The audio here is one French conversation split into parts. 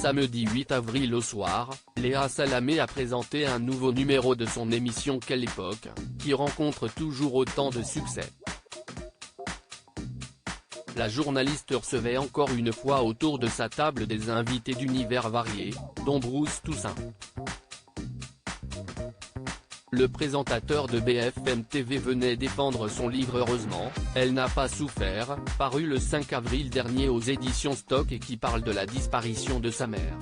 Samedi 8 avril au soir, Léa Salamé a présenté un nouveau numéro de son émission Quelle époque, qui rencontre toujours autant de succès. La journaliste recevait encore une fois autour de sa table des invités d'univers variés, dont Bruce Toussaint. Le présentateur de BFM TV venait défendre son livre Heureusement, elle n'a pas souffert, paru le 5 avril dernier aux éditions Stock et qui parle de la disparition de sa mère.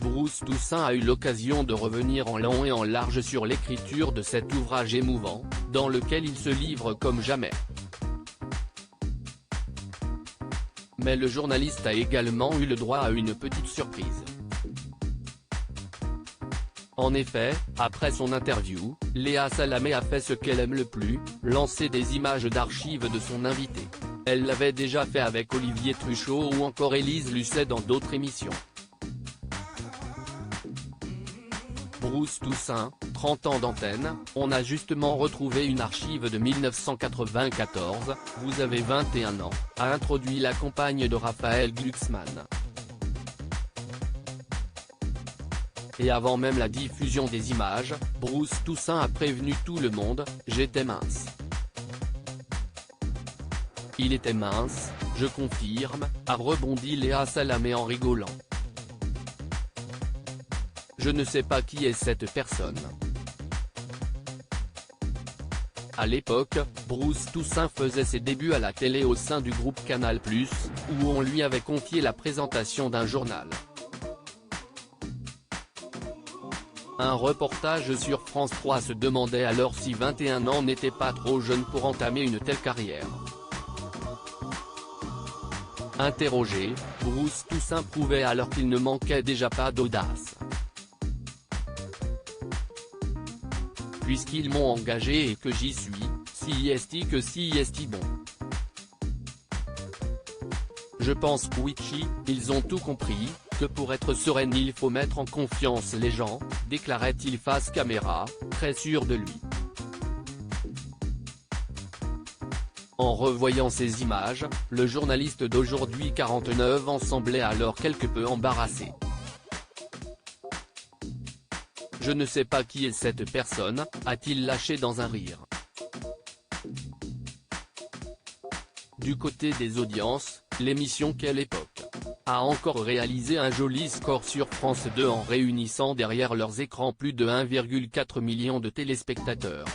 Bruce Toussaint a eu l'occasion de revenir en long et en large sur l'écriture de cet ouvrage émouvant, dans lequel il se livre comme jamais. Mais le journaliste a également eu le droit à une petite surprise. En effet, après son interview, Léa Salamé a fait ce qu'elle aime le plus, lancer des images d'archives de son invité. Elle l'avait déjà fait avec Olivier Truchot ou encore Élise Lucet dans d'autres émissions. Bruce Toussaint, 30 ans d'antenne, on a justement retrouvé une archive de 1994, vous avez 21 ans, a introduit la compagne de Raphaël Glucksmann. Et avant même la diffusion des images, Bruce Toussaint a prévenu tout le monde, j'étais mince. Il était mince, je confirme, a rebondi Léa Salamé en rigolant. Je ne sais pas qui est cette personne. À l'époque, Bruce Toussaint faisait ses débuts à la télé au sein du groupe Canal+, où on lui avait confié la présentation d'un journal. Un reportage sur France 3 se demandait alors si 21 ans n'était pas trop jeune pour entamer une telle carrière. Interrogé, Bruce Toussaint prouvait alors qu'il ne manquait déjà pas d'audace. Puisqu'ils m'ont engagé et que j'y suis, si est que si est bon. Je pense qu'Witchy, ils ont tout compris, que pour être sereine il faut mettre en confiance les gens, déclarait-il face caméra, très sûr de lui. En revoyant ces images, le journaliste d'aujourd'hui 49 ans semblait alors quelque peu embarrassé. Je ne sais pas qui est cette personne, a-t-il lâché dans un rire. Du côté des audiences, l'émission Quelle époque a encore réalisé un joli score sur France 2 en réunissant derrière leurs écrans plus de 1,4 million de téléspectateurs.